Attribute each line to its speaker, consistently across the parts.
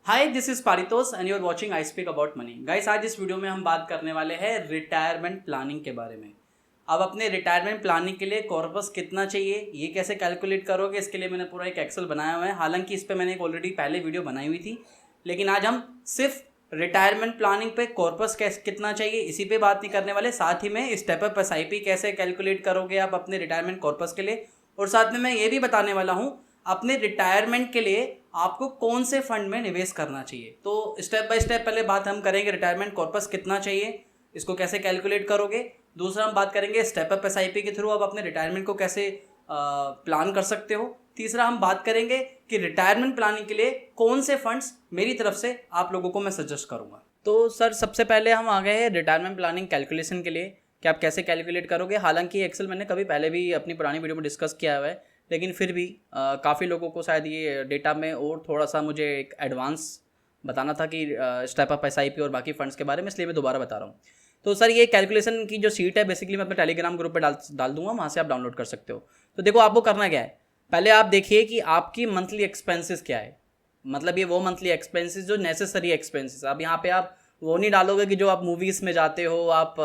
Speaker 1: Hi this is Paritosh and you are watching I speak about money. Guys, आज इस video में हम बात करने वाले हैं रिटायरमेंट प्लानिंग के बारे में। अब अपने रिटायरमेंट प्लानिंग के लिए कॉर्पस कितना चाहिए, ये कैसे कैलकुलेट करोगे, इसके लिए मैंने पूरा एक एक्सेल बनाया हुआ है। हालांकि इस पर मैंने एक ऑलरेडी पहले वीडियो बनाई हुई थी, लेकिन आज हम सिर्फ रिटायरमेंट प्लानिंग पे कॉर्पस कैसे कितना चाहिए इसी पे बात नहीं करने वाले। साथ ही में स्टेप अप एसआईपी कैसे कैलकुलेट करोगे आप अपने रिटायरमेंट कॉर्पस के लिए, और साथ में मैं ये भी बताने वाला हूँ अपने रिटायरमेंट के लिए आपको कौन से फंड में निवेश करना चाहिए। तो स्टेप बाय स्टेप पहले बात हम करेंगे रिटायरमेंट कॉर्पस कितना चाहिए, इसको कैसे कैलकुलेट करोगे। दूसरा हम बात करेंगे स्टेप अप एसआईपी के थ्रू आप अपने रिटायरमेंट को कैसे प्लान कर सकते हो। तीसरा हम बात करेंगे कि रिटायरमेंट प्लानिंग के लिए कौन से फंड्स मेरी तरफ से आप लोगों को मैं सजेस्ट करूँगा। तो सर, सबसे पहले हम आ गए हैं रिटायरमेंट प्लानिंग कैलकुलेशन के लिए कि आप कैसे कैलकुलेट करोगे। हालांकि एक्सेल मैंने कभी पहले भी अपनी पुरानी वीडियो में डिस्कस किया हुआ है, लेकिन फिर भी काफ़ी लोगों को शायद ये डेटा में और थोड़ा सा मुझे एक एडवांस बताना था कि स्टेप अप एसआईपी और बाकी फंड्स के बारे में, इसलिए मैं दोबारा बता रहा हूँ। तो सर, ये कैलकुलेशन की जो शीट है बेसिकली मैं अपने टेलीग्राम ग्रुप पे डाल दूंगा, वहाँ से आप डाउनलोड कर सकते हो। तो देखो, आपको करना क्या है, पहले आप देखिए कि आपकी मंथली एक्सपेंसेस क्या है। मतलब ये वो मंथली एक्सपेंसेस जो नेसेसरी एक्सपेंसेस। अब यहाँ पे आप वो नहीं डालोगे कि जो आप मूवीज़ में जाते हो, आप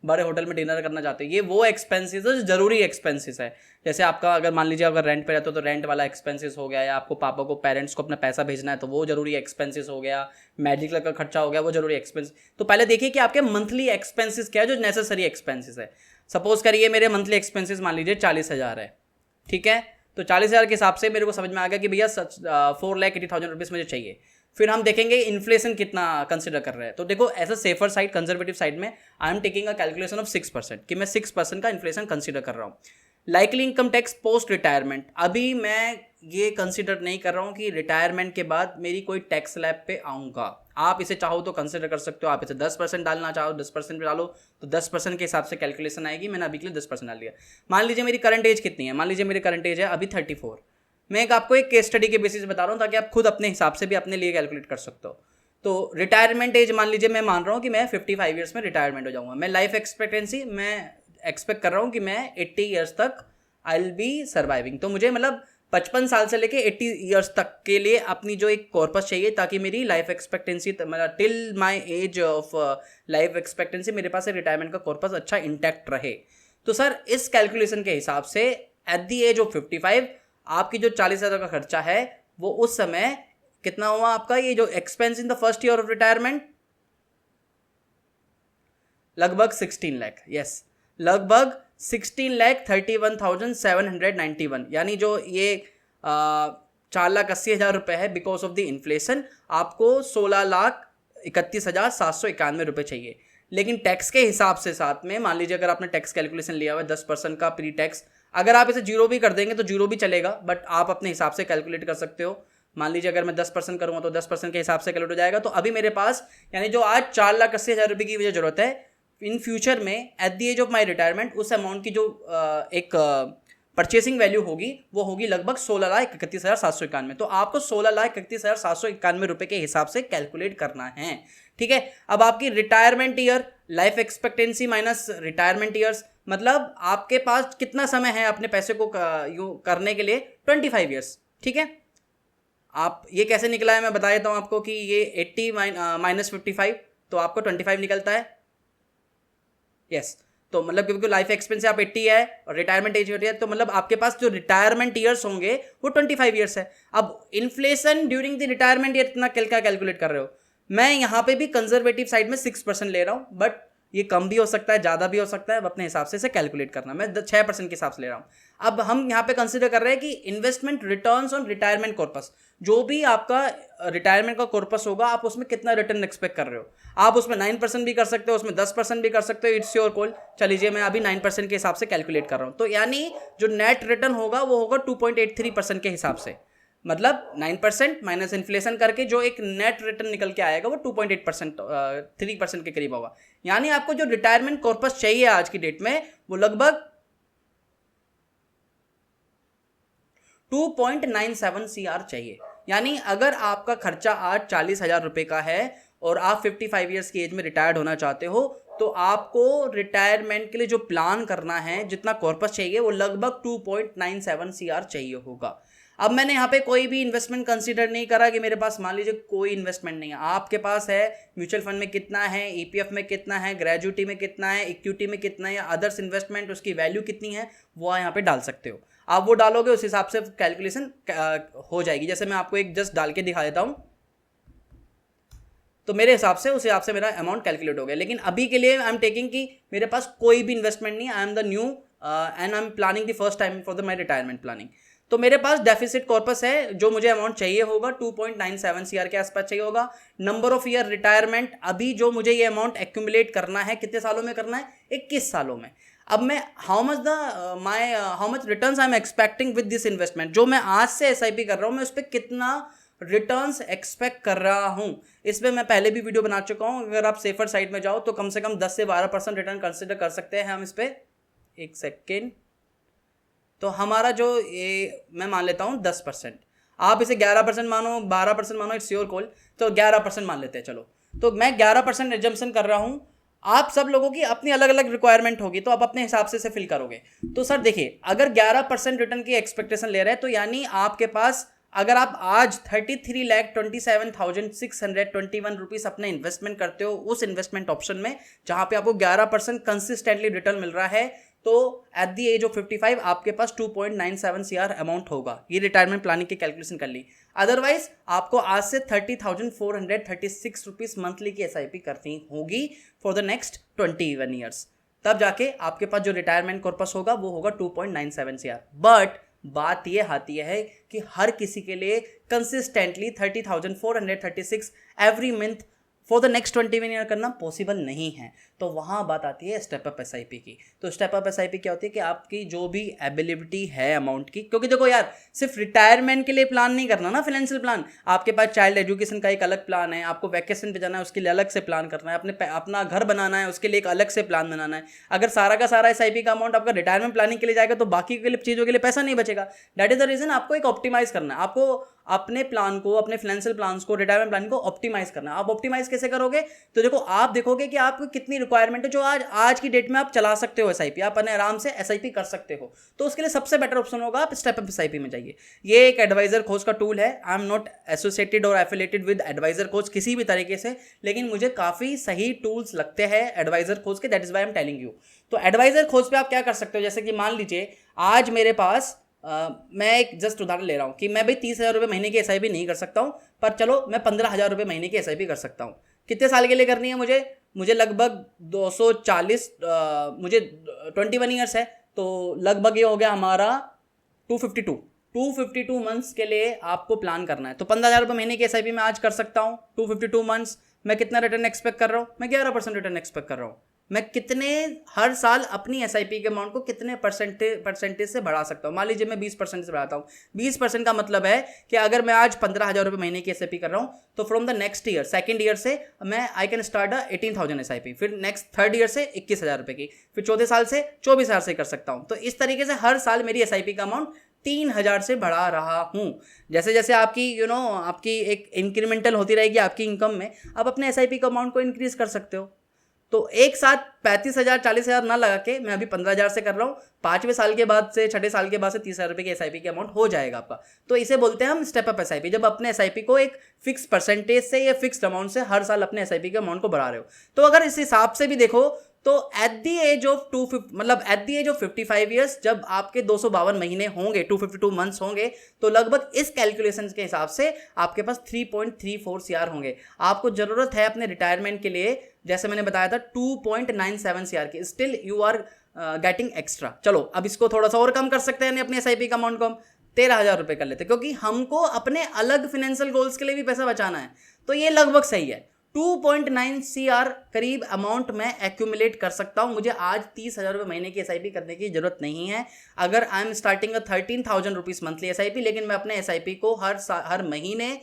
Speaker 1: बड़े होटल में डिनर करना चाहते हो। ये वो एक्सपेंसेस है जो ज़रूरी एक्सपेंसेस है। जैसे आपका अगर मान लीजिए अगर रेंट पे रहते हो तो रेंट वाला एक्सपेंसेस हो गया, या आपको पापा को पेरेंट्स को अपना पैसा भेजना है तो वो जरूरी एक्सपेंसेस हो गया, मेडिकल का खर्चा हो गया, वो जरूरी एक्सपेंस। तो पहले देखिए कि आपके मंथली एक्सपेंसेस क्या है जो नेसेसरी एक्सपेंसेस है। सपोज करिए मेरे मंथली एक्सपेंसेस मान लीजिए 40,000 है, ठीक है। तो 40,000 के हिसाब से मेरे को समझ में आ गया कि भैया 4,80,000 रुपीज़ मुझे चाहिए। फिर हम देखेंगे इन्फ्लेशन कितना कंसिडर कर रहे हैं। तो देखो, as a safer side, conservative side में I am taking a calculation of 6%, कि मैं 6% का इन्फ्लेशन कंसिडर कर रहा हूँ। Likely income tax post retirement, अभी मैं ये कंसिडर नहीं कर रहा हूँ कि रिटायरमेंट के बाद मेरी कोई टैक्स स्लैब पे आऊँगा। आप इसे चाहो तो कंसिडर कर सकते हो, आप इसे 10% डालना चाहो 10% पे डालो, तो 10% के हिसाब से कैलकुलेशन आएगी। मैंने अभी के लिए 10% डाल दिया। मान लीजिए मेरी करंट एज कितनी है, मान लीजिए मेरी करंट एज है अभी 34। मैं आपको एक केस स्टडी के बेसिस बता रहा हूँ ताकि आप खुद अपने हिसाब से भी अपने लिए कैलकुलेट कर सकते हो। तो रिटायरमेंट एज मान लीजिए मैं मान रहा हूँ कि मैं 55 ईयर्स में रिटायरमेंट हो जाऊँगा। मैं लाइफ एक्सपेक्टेंसी मैं एक्सपेक्ट कर रहा हूँ कि मैं 80 ईयर्स तक आई विल बी सर्वाइविंग। तो मुझे मतलब 55 साल से लेके 80 ईयर्स तक के लिए अपनी जो एक कॉर्पस चाहिए, ताकि मेरी लाइफ एक्सपेक्टेंसी मतलब till my age of life expectancy मेरे पास रिटायरमेंट का कॉर्पस अच्छा इंटैक्ट रहे। तो सर, इस कैलकुलेशन के हिसाब से एट द एज ऑफ 55 आपकी जो 40,000 का खर्चा है वो उस समय कितना हुआ आपका, ये जो expense in the first year of retirement, लगभग 16 लाख। यस, लगभग 16,31,791। यानी जो ये 4,80,000 रुपये है, बिकॉज ऑफ द इन्फ्लेशन आपको 16,31,791 रुपये चाहिए। लेकिन टैक्स के हिसाब से साथ में मान लीजिए अगर आपने टैक्स कैलकुलेशन लिया हुआ है 10% का प्री टैक्स, अगर आप इसे जीरो भी कर देंगे तो जीरो भी चलेगा, बट आप अपने हिसाब से कैलकुलेट कर सकते हो। मान लीजिए अगर मैं 10% करूँगा तो 10% के हिसाब से कैलकुलेट हो जाएगा। तो अभी मेरे पास यानी जो आज 4,80,000 रुपये की मुझे जरूरत है, इन फ्यूचर में at the age of my retirement उस अमाउंट की जो एक परचेसिंग वैल्यू होगी वो होगी लगभग 16,31,791। तो आपको 16,31,791 रुपये के हिसाब से कैलकुलेट करना है, ठीक है। अब आपकी retirement year, life expectancy minus retirement years, मतलब आपके पास कितना समय है अपने पैसे को करने के लिए, 25 ईयर्स, ठीक है। आप ये कैसे निकला है मैं बता देता हूँ आपको कि ये 80 माइनस 55 तो आपको 25 निकलता है। यस, तो मतलब क्योंकि लाइफ एक्सपेंस आप 80 है और रिटायरमेंट एज 80 है, तो मतलब आपके पास जो रिटायरमेंट ईयर्स होंगे वो 25 ईयर्स है। अब inflation during the retirement year इतना क्या कैलकुलेट कर रहे हो। मैं यहाँ पे भी कंजर्वेटिव साइड में 6% ले रहा हूँ, बट ये कम भी हो सकता है, ज़्यादा भी हो सकता है। अब अपने हिसाब से इसे कैलकुलेट करना, मैं 6% के हिसाब से ले रहा हूँ। अब हम यहाँ पे कंसिडर कर रहे हैं कि investment returns on retirement corpus, जो भी आपका रिटायरमेंट का कॉर्पस होगा आप उसमें कितना रिटर्न एक्सपेक्ट कर रहे हो। आप उसमें 9% भी कर सकते हो, उसमें 10% भी कर सकते हो, इट्स योर कॉल। चलिए मैं अभी 9% के हिसाब से कैलकुलेट कर रहा हूँ। तो यानी जो नेट रिटर्न होगा वो होगा 2.83% के हिसाब से। मतलब 9% माइनस इन्फ्लेशन करके जो एक नेट रिटर्न निकल के आएगा वो 2.8% 3% के करीब होगा। यानी आपको जो रिटायरमेंट कॉर्पस चाहिए आज की डेट में वो लगभग 2.97 CR चाहिए। यानी अगर आपका खर्चा आज 40,000 रुपये का है और आप 55 ईयर्स की एज में रिटायर्ड होना चाहते हो, तो आपको रिटायरमेंट के लिए जो प्लान करना है, जितना कॉर्पस चाहिए वो लगभग 2.97 CR चाहिए होगा। अब मैंने यहाँ पे कोई भी इन्वेस्टमेंट कंसीडर नहीं करा कि मेरे पास मान लीजिए कोई इन्वेस्टमेंट नहीं है, आपके पास है म्यूचुअल फंड में कितना है, ईपीएफ में कितना है, ग्रेजुटी में कितना है, इक्विटी में कितना है, या अदर्स इन्वेस्टमेंट उसकी वैल्यू कितनी है, वो आप यहाँ पे डाल सकते हो। आप वो डालोगे उस हिसाब से कैलकुलेशन हो जाएगी। जैसे मैं आपको एक जस्ट डाल के दिखा देता हूँ, तो मेरे हिसाब से उस हिसाब से मेरा अमाउंट कैलकुलेट हो गया। लेकिन अभी के लिए आई एम टेकिंग कि मेरे पास कोई भी इन्वेस्टमेंट नहीं, I am the new and I am planning the first time for the my retirement planning. तो मेरे पास डेफिसिट कॉर्पस है, जो मुझे अमाउंट चाहिए होगा 2.97 CR के आसपास चाहिए होगा। नंबर ऑफ ईयर रिटायरमेंट, अभी जो मुझे ये अमाउंट एक्यूमुलेट करना है कितने सालों में करना है, 21 सालों में। अब मैं how much returns I am expecting with this investment, जो मैं आज से एसआईपी कर रहा हूँ मैं उस पर कितना रिटर्न्स एक्सपेक्ट कर रहा हूँ, इस पर मैं पहले भी वीडियो बना चुका हूँ। अगर आप सेफर साइड में जाओ तो कम से कम 10 से 12% रिटर्न कंसिडर कर सकते हैं हम इस पर। एक सेकेंड, तो हमारा जो ये मैं मान लेता हूँ 10%, आप इसे 11% मानो, 12% मानो, इट्स योर कॉल। तो 11% मान लेते हैं चलो। तो मैं 11% एजम्पशन कर रहा हूँ। आप सब लोगों की अपनी अलग अलग रिक्वायरमेंट होगी, तो आप अपने हिसाब से इसे फिल करोगे। तो सर देखिए, अगर 11% रिटर्न की एक्सपेक्टेशन ले रहे हैं तो यानी आपके पास, अगर आप आज 33,27,621 रुपीज़ अपने इन्वेस्टमेंट करते हो उस इन्वेस्टमेंट ऑप्शन में जहाँ पे आपको 11% कंसिस्टेंटली रिटर्न मिल रहा है, तो एट द एज ऑफ 55 आपके पास 2.97 CR अमाउंट होगा। ये रिटायरमेंट प्लानिंग की कैलकुलेशन कर ली। अदरवाइज आपको आज से 30,436 रुपीज़ मंथली की SIP करनी होगी फॉर द नेक्स्ट 21 ईयर्स, तब जाके आपके पास जो रिटायरमेंट कॉर्पस होगा वो होगा 2.97 CR। बट बात ये आती है कि हर किसी के लिए consistently 30,436 every month for the next 21 year करना पॉसिबल नहीं है। तो वहाँ बात आती है स्टेप अप SIP की। तो स्टेप अप SIP क्या होती है कि आपकी जो भी एबिलिटी है अमाउंट की, क्योंकि देखो यार, सिर्फ रिटायरमेंट के लिए प्लान नहीं करना ना, फाइनेंशियल प्लान। आपके पास चाइल्ड एजुकेशन का एक अलग प्लान है, आपको वैकेशन पे जाना है उसके लिए अलग से प्लान करना है, अपना घर बनाना है उसके लिए एक अलग से प्लान बनाना है। अगर सारा का सारा SIP का अमाउंट आपका रिटायरमेंट प्लानिंग के लिए जाएगा तो बाकी के लिए चीज़ों के लिए पैसा नहीं बचेगा। दैट इज द रीजन आपको एक ऑप्टिमाइज करना है, आपको अपने प्लान को, अपने फाइनेंशियल प्लान्स को, रिटायरमेंट प्लान को ऑप्टिमाइज करना है। आप ऑप्टिमाइज कैसे करोगे? तो देखो, आप देखोगे कि आपको कितनी रिक्वायरमेंट है जो आज की डेट में आप चला सकते हो SIP, आप अपने आराम से SIP कर सकते हो। तो उसके लिए सबसे बेटर ऑप्शन होगा आप स्टेप अप SIP में जाइए। ये एक एडवाइजर खोज का टूल है। आई एम नॉट एसोसिएटेड और एफिलेटेड विद एडवाइजर खोज किसी भी तरीके से, लेकिन मुझे काफ़ी सही टूल्स लगते हैं एडवाइजर खोज के, that is why I am telling you. तो एडवाइजर खोज पे आप क्या कर सकते हो, जैसे कि मान लीजिए आज मेरे पास मैं एक जस्ट उदाहरण ले रहा हूँ कि मैं भाई 30,000 रुपये महीने की SIP नहीं कर सकता हूँ, पर चलो मैं 15,000 रुपये महीने की SIP कर सकता हूँ। कितने साल के लिए करनी है मुझे लगभग 240, मुझे 21 ईयर्स है, तो लगभग ये हो गया हमारा 252 मंथ्स के लिए आपको प्लान करना है। तो 15,000 रुपये महीने की SIP मैं आज कर सकता हूँ। 252 मंथ्स मैं कितना रिटर्न एक्सपेक्ट कर रहा हूँ? मैं 11% रिटर्न एक्सपेक्ट कर रहा हूँ। मैं कितने हर साल अपनी SIP के अमाउंट को कितने परसेंटेज से बढ़ा सकता हूँ? मान लीजिए मैं 20% से बढ़ाता हूँ। 20% का मतलब है कि अगर मैं आज 15,000 रुपये महीने की SIP कर रहा हूँ, तो from the next year, second year से मैं आई कैन स्टार्ट 18,000 SIP, फिर नेक्स्ट थर्ड ईयर से 21,000 रुपये की, फिर चौथे साल से 24,000 से कर सकता हूँ। तो इस तरीके से हर साल मेरी SIP का अमाउंट 3,000 से बढ़ा रहा हूँ। जैसे जैसे आपकी आपकी एक इंक्रीमेंटल होती रहेगी आपकी इनकम में, आप अपने SIP का अमाउंट को इंक्रीज कर सकते हो। तो एक साथ 35,000 40,000 ना लगा के मैं अभी 15,000 से कर रहा हूँ, 5वें साल के बाद से, 6ठे साल के बाद से 30,000 रुपये की SIP के अमाउंट हो जाएगा आपका। तो इसे बोलते हैं हम स्टेप अप SIP, जब अपने SIP को एक फिक्स परसेंटेज से या फिक्स अमाउंट से हर साल अपने SIP के अमाउंट को बढ़ा रहे हो। तो अगर इस हिसाब से भी देखो तो at the age of 55 years, जब आपके 252 महीने होंगे, 252 मंथ्स होंगे, तो लगभग इस कैलकुलेशन के हिसाब से आपके पास 3.34 CR होंगे। आपको जरूरत है अपने रिटायरमेंट के लिए, जैसे मैंने बताया था, 2.97 CR की। Still you are getting extra. चलो अब इसको थोड़ा सा और कम कर सकते हैं अपने SIP का अमाउंट को, हम 13,000 रुपये कर लेते, क्योंकि हमको अपने अलग फाइनेंशियल गोल्स के लिए भी पैसा बचाना है। तो ये लगभग सही है। 2.9 CR करीब अमाउंट मैं एक्यूमुलेट कर सकता हूँ। मुझे आज 30,000 रुपये महीने की SIP करने की जरूरत नहीं है। अगर I am starting 13,000 rupees monthly SIP, लेकिन मैं अपने SIP को हर महीने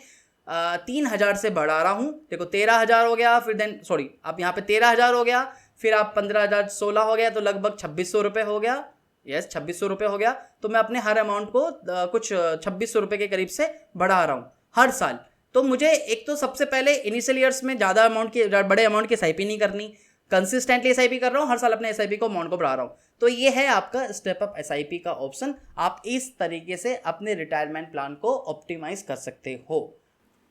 Speaker 1: 3,000 से बढ़ा रहा हूँ। देखो 13,000 हो गया, फिर देन सॉरी, अब यहाँ पे 13,000 हो गया, फिर आप 15,000 16 हो गया, तो लगभग 2,600 रुपये हो गया। यस, 2,600 रुपये हो गया। तो मैं अपने हर अमाउंट को कुछ 2,600 रुपये के करीब से बढ़ा रहा हूँ हर साल। तो मुझे एक तो सबसे पहले इनिशियल ईयर्स में ज़्यादा अमाउंट की, बड़े अमाउंट की SIP नहीं करनी। कंसिस्टेंटली एसआईपी कर रहा हूँ, हर साल अपने एसआईपी को अमाउंट को बढ़ा रहा हूँ। तो ये है आपका स्टेप अप एसआईपी का ऑप्शन। आप इस तरीके से अपने रिटायरमेंट प्लान को ऑप्टिमाइज कर सकते हो।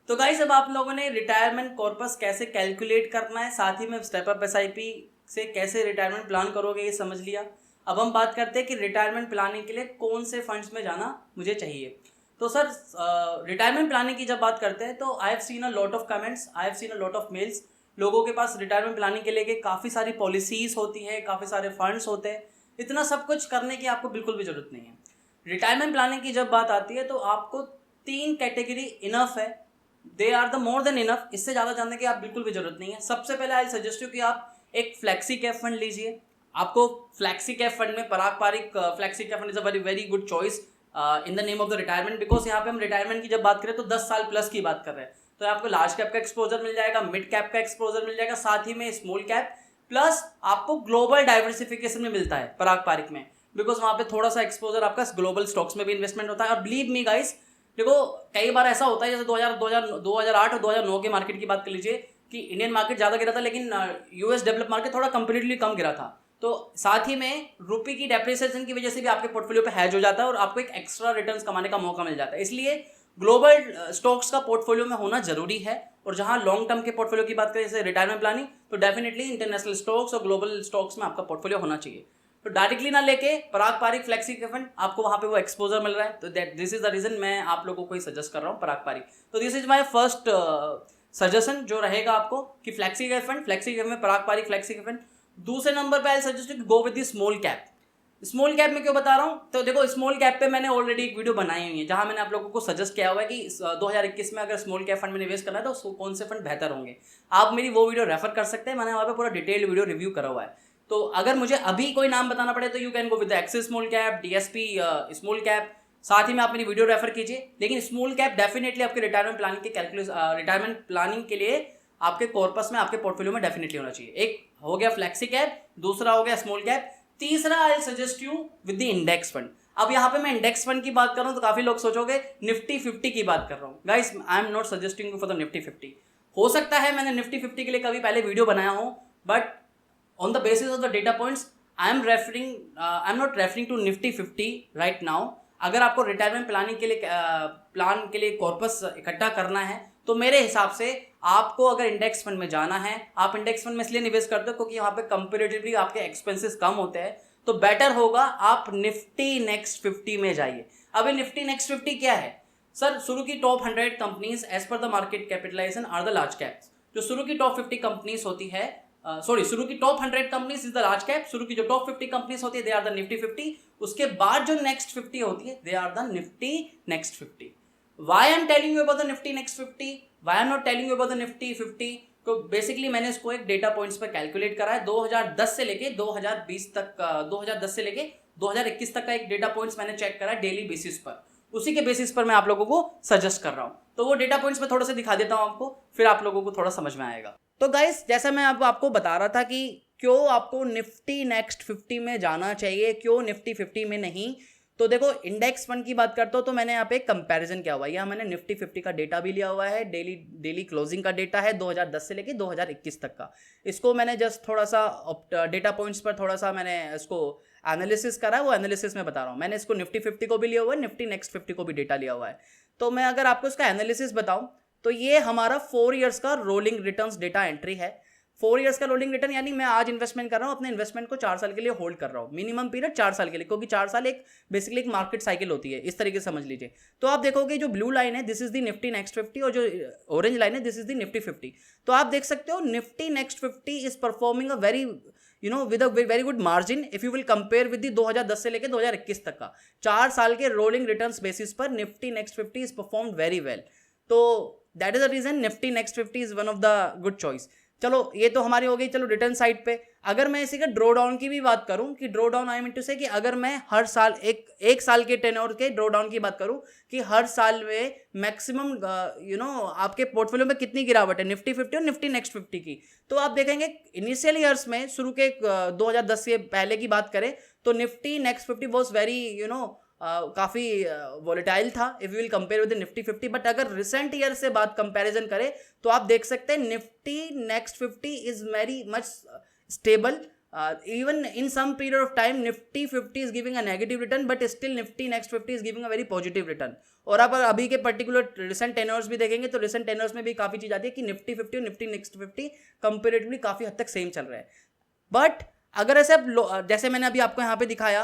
Speaker 1: तो गाइस, अब आप लोगों ने रिटायरमेंट कॉर्पस कैसे कैलकुलेट करना है, साथ ही में स्टेप अप एसआईपी से कैसे रिटायरमेंट प्लान करोगे, ये समझ लिया। अब हम बात करते हैं कि रिटायरमेंट प्लानिंग के लिए कौन से फंड्स में जाना मुझे चाहिए। तो सर, रिटायरमेंट प्लानिंग की जब बात करते हैं तो I have seen a lot of comments, I have seen a lot of males. लोगों के पास रिटायरमेंट प्लानिंग के लिए काफ़ी सारी पॉलिसीज़ होती है, काफ़ी सारे फंड्स होते हैं। इतना सब कुछ करने की आपको बिल्कुल भी ज़रूरत नहीं है। रिटायरमेंट प्लानिंग की जब बात आती है तो आपको 3 कैटेगरी इनफ है, they are the more than enough. इससे ज़्यादा जानने की आप बिल्कुल भी ज़रूरत नहीं है। सबसे पहले आई सजेस्ट यू कि आप एक फ्लैक्सी कैप फंड लीजिए। आपको फ्लैक्सी कैप फंड में Parag Parikh flexi cap fund is a very very good choice in the name of the retirement, because यहाँ पे हम रिटायरमेंट की जब बात करें तो 10 साल प्लस की बात कर रहे हैं। तो आपको लार्ज कैप का एक्सपोजर मिल जाएगा, मिड कैप का एक्सपोजर मिल जाएगा, साथ ही में स्मॉल कैप, प्लस आपको ग्लोबल डाइवर्सिफिकेशन में मिलता है पराग पारिक में, बिकॉज वहाँ पे थोड़ा सा एक्सपोजर आपका ग्लोबल स्टॉक्स में भी इन्वेस्टमेंट होता है। और बिलीव मी गाइस, देखो कई बार ऐसा होता है, जैसे 2008 और 2009 के मार्केट की बात कर लीजिए कि इंडियन मार्केट ज़्यादा गिरा था, लेकिन यूएस डेवलप मार्केट थोड़ा कंपेरेटिवली कम गिरा था। तो साथ ही में रुपये की डेप्रिसिएशन की वजह से भी आपके पोर्टफोलियो पे हैज हो जाता है और आपको एक एक्स्ट्रा रिटर्न्स कमाने का मौका मिल जाता है। इसलिए ग्लोबल स्टॉक्स का पोर्टफोलियो में होना जरूरी है। और जहां लॉन्ग टर्म के पोर्टफोलियो की बात करें, जैसे रिटायरमेंट प्लानिंग, तो डेफिनेटली इंटरनेशनल स्टॉक्स और ग्लोबल स्टॉक्स में आपका पोर्टफोलियो होना चाहिए। तो डायरेक्टली ना लेके पराग पारिक फ्लेक्सी के फंड, आपको वहां पे वो एक्सपोजर मिल रहा है, तो दिस इज द रीजन मैं आप लोगों को ही सजेस्ट कर रहा हूँ पराग पारिक। तो this is my first suggestion जो रहेगा आपको कि फ्लेक्सी के फंड में पराग पारिक फ्लेक्सी के फंड। दूसरे नंबर पे I suggest you go with the small cap. Small cap में क्यों बता रहा हूँ, तो देखो स्मॉल कैप पे मैंने ऑलरेडी एक वीडियो बनाई हुई है जहां मैंने आप लोगों को सजेस्ट किया हुआ है कि 2021 में अगर स्मॉल कैप फंड में निवेश करना है तो कौन से फंड बेहतर होंगे। आप मेरी वो वीडियो रेफर कर सकते हैं, मैंने वहाँ पे पूरा डिटेल्ड वीडियो रिव्यू करा हुआ है। तो अगर मुझे अभी कोई नाम बताना पड़े तो you can go with axis small cap, DSP small cap, साथ ही में आप मेरी वीडियो रेफर कीजिए। लेकिन स्मॉल कैप डेफिनेटली आपके रिटायरमेंट प्लानिंग के लिए आपके कॉर्पस में, आपके पोर्टफोलियो में डेफिनेटली होना चाहिए। एक हो गया फ्लेक्सी कैप, दूसरा हो गया स्मॉल कैप, तीसरा I suggest you with the index fund. अब यहाँ पे मैं इंडेक्स फंड की बात कर रहा हूँ तो काफी लोग सोचोगे निफ्टी 50 की बात कर रहा हूँ। Guys, I am not suggesting you for the Nifty 50। हो सकता है मैंने निफ्टी 50 के लिए कभी पहले वीडियो बनाया हो, but on the basis of the data points I am not referring to Nifty 50 right now. अगर आपको रिटायरमेंट प्लानिंग के लिए प्लान के लिए कॉर्पस इकट्ठा करना है तो मेरे हिसाब से आपको अगर इंडेक्स फंड में जाना है, आप इंडेक्स फंड में इसलिए निवेश करते हो क्योंकि यहाँ पे कंपेरेटिवली आपके एक्सपेंसेस कम होते हैं, तो बेटर होगा आप निफ्टी नेक्स्ट 50 में जाइए। अब ये निफ्टी नेक्स्ट 50 क्या है सर? शुरू की top 100 companies as per the market capitalization are the large caps. जो शुरू की टॉप 50 कंपनीज होती है, शुरू की top 100 companies is the large cap. शुरू की जो टॉप 50 कंपनीज होती है दे आर द निफ्टी 50। उसके बाद जो नेक्स्ट 50 होती है they are the Nifty next 50। Why I'm telling you about the Nifty Next 50? Why I'm not telling you about the Nifty 50? तो बेसिकली मैंने इसको एक डेटा पॉइंट्स पर कैलकुलेट करा है। 2010 से लेके 2020 तक, 2010 से लेके 2021 तक का एक डेटा पॉइंट्स मैंने चेक करा है डेली बेसिस पर। उसी के बेसिस पर मैं आप लोगों को सजेस्ट कर रहा हूँ। तो वो डेटा पॉइंट्स मैं थोड़ा सा दिखा देता हूँ आपको, फिर आप लोगों को थोड़ा समझ में आएगा। तो गाइस, जैसा मैं आपको बता रहा था कि क्यों आपको निफ्टी नेक्स्ट 50 में जाना चाहिए, क्यों निफ्टी 50 में नहीं। तो देखो, इंडेक्स फंड की बात करता हूँ तो मैंने यहाँ पे एक कंपैरिजन किया हुआ है। यहाँ मैंने निफ्टी 50 का डेटा भी लिया हुआ है, डेली क्लोजिंग का डेटा है 2010 से लेके 2021 तक का। इसको मैंने जस्ट थोड़ा सा डेटा पॉइंट्स पर थोड़ा सा मैंने इसको एनालिसिस करा है, वो एनालिसिस में बता रहा हूँ। मैंने इसको निफ्टी 50 को भी लिया हुआ है, निफ्टी नेक्स्ट 50 को भी डेटा लिया हुआ है। तो मैं अगर आपको इसका एनालिसिस बताऊँ तो ये हमारा 4 ईयर्स का रोलिंग रिटर्न्स डेटा एंट्री है। 4 ईयर्स का रोलिंग रिटर्न, यानी मैं आज इन्वेस्टमेंट कर रहा हूँ, अपने इन्वेस्टमेंट को 4 साल के लिए होल्ड कर रहा हूँ। मिनिमम पीरियड 4 साल के लिए, क्योंकि 4 साल एक बेसिकली एक मार्केट साइकिल होती है, इस तरीके से समझ लीजिए। तो आप देखोगे जो ब्लू लाइन है this is the Nifty next 50 और जो ऑरेंज लाइन है दिस इज द निफ्टी 50। तो आप देख सकते हो Nifty next 50 is performing a very with a very good margin if you will compare with the 2010 से लेकर 2021 तक का 4 साल के रोलिंग रिटर्न्स बेसिस पर Nifty next 50 is performed very well. तो that is the reason Nifty next 50 is one of the good choice. चलो, ये तो हमारी हो गई चलो रिटर्न साइड पे। अगर मैं इसी का ड्रॉ डाउन की भी बात करूं कि draw down I mean to say कि अगर मैं हर साल एक साल के टेन्योर के ड्रॉ डाउन की बात करूं कि हर साल में मैक्सिमम आपके पोर्टफोलियो में कितनी गिरावट है निफ्टी 50 और निफ्टी नेक्स्ट 50 की, तो आप देखेंगे इनिशियल ईयर्स में शुरू के 2010 से पहले की बात करें तो निफ्टी नेक्स्ट 50 वॉज वेरी काफ़ी वॉलेटाइल था if you will compare with Nifty 50। But अगर रिसेंट ईयर से बात कंपैरिजन करें तो आप देख सकते हैं Nifty next 50 is very much stable. Even in some period of time Nifty 50 is giving a negative return, but still Nifty Next 50 is giving a very positive return. और आप अभी के पर्टिकुलर रिसेंट टेनर्स भी देखेंगे तो रिसेंट टेनर्स में भी काफ़ी चीज़ आती है कि निफ्टी 50 और निफ्टी नेक्स्ट 50 कंपेरेटिवली काफ़ी हद तक सेम चल रहा है. बट अगर ऐसे आप जैसे मैंने अभी आपको यहाँ पे दिखाया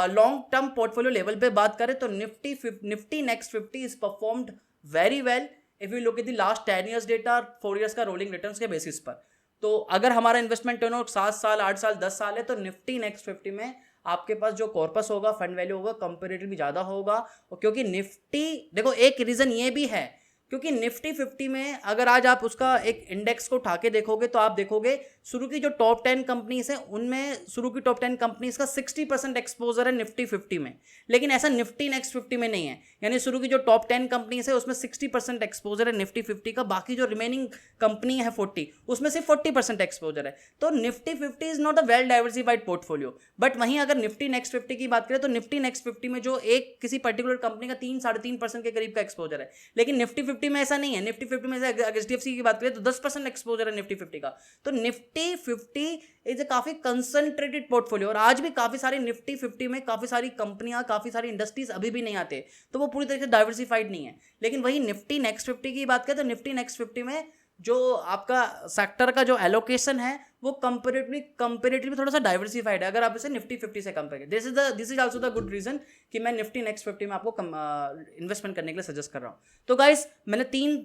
Speaker 1: लॉन्ग टर्म पोर्टफोलियो लेवल पे बात करें तो Nifty next 50 is performed very well if you look at the last 10 years data, 4 years का रोलिंग रिटर्न्स के बेसिस पर. तो अगर हमारा इन्वेस्टमेंट टर्नओवर 7 साल 8 साल 10 साल है तो निफ्टी नेक्स्ट 50 में आपके पास जो कॉर्पस होगा, फंड वैल्यू होगा, कंपेरेटिवली ज़्यादा होगा. और क्योंकि निफ्टी देखो एक रीज़न ये भी है क्योंकि निफ्टी 50 में अगर आज आप उसका एक इंडेक्स को उठा के देखोगे तो आप देखोगे शुरू की जो टॉप 10 कंपनीज हैं उनमें शुरू की टॉप 10 कंपनीज का 60% एक्सपोजर है निफ्टी 50 में. लेकिन ऐसा निफ्टी नेक्स्ट 50 में नहीं है. यानी शुरू की जो टॉप 10 कंपनीज है उसमें 60% एक्सपोजर है निफ्टी 50 का, बाकी जो रिमेनिंग कंपनी है 40 उसमें सिर्फ 40% एक्सपोजर है. तो Nifty 50 is not a well diversified portfolio. But वहीं अगर निफ्टी नेक्स्ट 50 की बात करें तो निफ्टी नेक्स्ट 50 में जो एक किसी पर्टिकुलर कंपनी का 3-3.5% के करीब का एक्सपोजर है. लेकिन निफ्टी 50 में ऐसा नहीं है. निफ्टी 50 में से अगर HDFC की बात करें तो 10% एक्सपोजर है निफ्टी 50 का. तो निफ्टी 50 इज ए काफी कंसंट्रेटेड पोर्टफोलियो. और आज भी काफी सारी निफ्टी 50 में काफी सारी कंपनियां, काफी सारी इंडस्ट्रीज अभी भी नहीं आते, तो वो पूरी तरह से डाइवर्सिफाइड नहीं है. लेकिन वही निफ्टी नेक्स्ट 50 की बात करें तो निफ्टी नेक्स्ट 50 में जो आपका सेक्टर का जो एलोकेशन है वो कंपेरेटिवली थोड़ा सा डाइवर्सिफाइड है अगर आप इसे निफ्टी 50 से कंपेयर करें. This is also the good reason कि मैं निफ्टी नेक्स्ट 50 में आपको इन्वेस्टमेंट करने के लिए सजेस्ट कर रहा हूँ. तो गाइस मैंने 3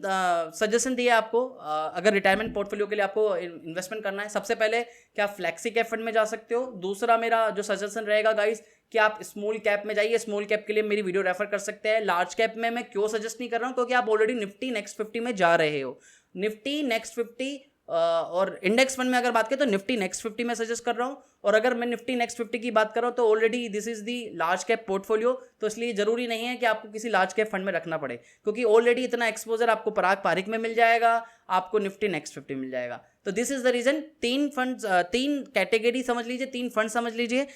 Speaker 1: सजेशन दिए आपको अगर रिटायरमेंट पोर्टफोलियो के लिए आपको इन्वेस्टमेंट करना है. सबसे पहले कि आप फ्लेक्सी कैप फंड में जा सकते हो. दूसरा मेरा जो सजेशन रहेगा गाइस कि आप स्मॉल कैप में जाइए. स्मॉल कैप के लिए मेरी वीडियो रेफर कर सकते हैं. लार्ज कैप में मैं क्यों सजेस्ट नहीं कर रहा हूँ क्योंकि आप ऑलरेडी निफ्टी नेक्स्ट 50 में जा रहे हो. निफ्टी नेक्स्ट 50 और इंडेक्स फंड में अगर बात करें तो निफ्टी नेक्स्ट 50 में सजेस्ट कर रहा हूँ. और अगर मैं निफ्टी नेक्स्ट 50 की बात कर रहा हूँ तो already this is the large cap portfolio, तो इसलिए जरूरी नहीं है कि आपको किसी लार्ज कैप फंड में रखना पड़े क्योंकि ऑलरेडी इतना एक्सपोजर आपको पराग पारिक में मिल जाएगा, आपको निफ्टी नेक्स्ट 50 मिल जाएगा. तो this is the reason. 3 fund 3 category समझ लीजिए, 3 फंड समझ लीजिए.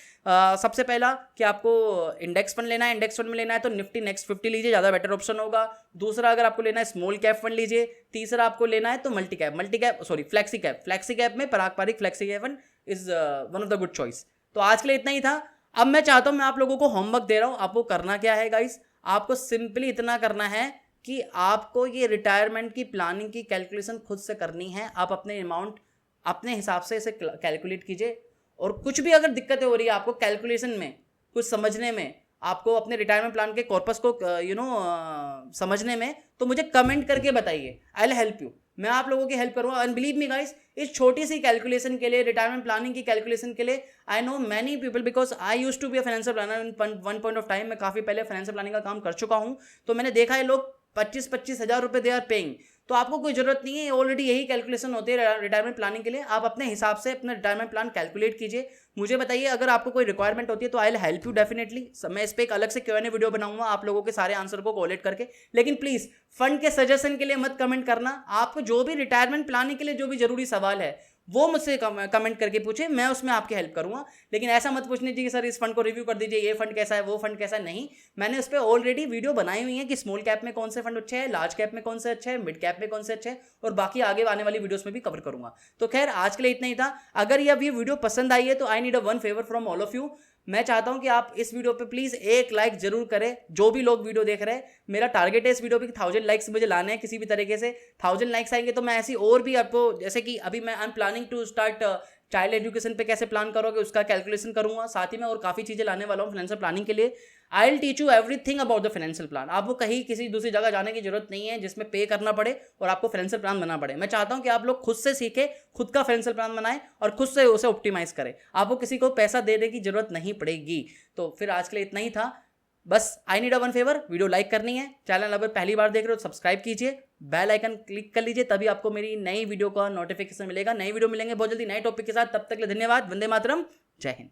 Speaker 1: सबसे पहला कि आपको इंडेक्स फंड लेना है, इंडेक्स फंड में लेना है तो निफ्टी नेक्स्ट 50 लीजिए, ज़्यादा बेटर ऑप्शन होगा. दूसरा अगर आपको लेना है स्मॉल कैप फंड लीजिए. तीसरा आपको लेना है तो फ्लेक्सी कैप में Parag Parikh flexi cap fund is one of the good choice. तो आज के लिए इतना ही था. अब मैं चाहता हूं, मैं आप लोगों को होमवर्क दे रहा हूं. आपको करना क्या है गाइस, आपको सिंपली इतना करना है कि आपको ये रिटायरमेंट की प्लानिंग की कैलकुलेशन खुद से करनी है. आप अपने अमाउंट अपने हिसाब से इसे कैलकुलेट कीजिए. और कुछ भी अगर दिक्कतें हो रही है आपको कैलकुलेशन में, कुछ समझने में, आपको अपने रिटायरमेंट प्लान के कॉर्पस को समझने में, तो मुझे कमेंट करके बताइए. I will help you. मैं आप लोगों की हेल्प करूँगा. एंड बिलीव मी गाइस, इस छोटी सी कैलकुलेशन के लिए, रिटायरमेंट प्लानिंग की कैलकुलेशन के लिए, I know many people because I used to be a financial planner in one point of time. मैं काफ़ी पहले फाइनेंशियल प्लानिंग का काम कर चुका हूँ. तो मैंने देखा है लोग 25-25 हज़ार रुपये दे आर पेइंग. तो आपको कोई ज़रूरत नहीं है, ऑलरेडी यही कैलकुलेशन होती है रिटायरमेंट प्लानिंग के लिए. आप अपने हिसाब से अपना रिटायरमेंट प्लान कैलकुलेट कीजिए. मुझे बताइए अगर आपको कोई रिक्वायरमेंट होती है तो I will help you definitely. मैं इस पर एक अलग से Q&A वीडियो बनाऊंगा आप लोगों के सारे आंसर को कोलेक्ट करके. लेकिन प्लीज़ फंड के सजेशन के लिए मत कमेंट करना. आपको जो भी रिटायरमेंट प्लानिंग के लिए जो भी जरूरी सवाल है वो मुझसे कमेंट करके पूछे, मैं उसमें आपकी हेल्प करूंगा. लेकिन ऐसा मत पूछने दीजिए कि सर इस फंड को रिव्यू कर दीजिए, ये फंड कैसा है, वो फंड कैसा है. नहीं, मैंने उस पर ऑलरेडी वीडियो बनाई हुई है कि स्मॉल कैप में कौन से फंड अच्छे हैं, लार्ज कैप में कौन से अच्छे हैं, मिड कैप में कौन से अच्छे हैं, और बाकी आगे आने वाली वीडियोस में भी कवर करूंगा. तो खैर आज के लिए इतना ही था. अगर ये वीडियो पसंद आई है तो I need a one favour from all of you. मैं चाहता हूं कि आप इस वीडियो पे प्लीज एक लाइक जरूर करें. जो भी लोग वीडियो देख रहे हैं, मेरा टारगेट है इस वीडियो पे 1000 लाइक्स मुझे लाने हैं किसी भी तरीके से. 1000 लाइक्स आएंगे तो मैं ऐसी और भी आपको, जैसे कि अभी मैं I am planning to start child education पे कैसे प्लान करोगे उसका कैलकुलेशन करूंगा. साथ ही में और काफ़ी चीज़ें लाने वाला हूँ फाइनेंशियल प्लानिंग के लिए. I will teach you everything about the financial plan. आपको कहीं किसी दूसरी जगह जाने की जरूरत नहीं है जिसमें पे करना पड़े और आपको फाइनेंशियल प्लान बनाना पड़े. मैं चाहता हूं कि आप लोग खुद से सीखें, खुद का फाइनेंशियल प्लान बनाएं और खुद से उसे ऑप्टिमाइज करें. आपको किसी को पैसा देने की जरूरत नहीं पड़ेगी. तो फिर आज के लिए इतना ही था. बस I need a one favour, video like करनी है. चैनल अगर पहली बार देख रहे हो तो सब्सक्राइब कीजिए, बेल आइकन क्लिक कर लीजिए, तभी आपको मेरी नई वीडियो का नोटिफिकेशन मिलेगा. नई वीडियो मिलेंगे बहुत जल्दी नए टॉपिक के साथ. तब तक के लिए धन्यवाद. वंदे मातरम. जय हिंद.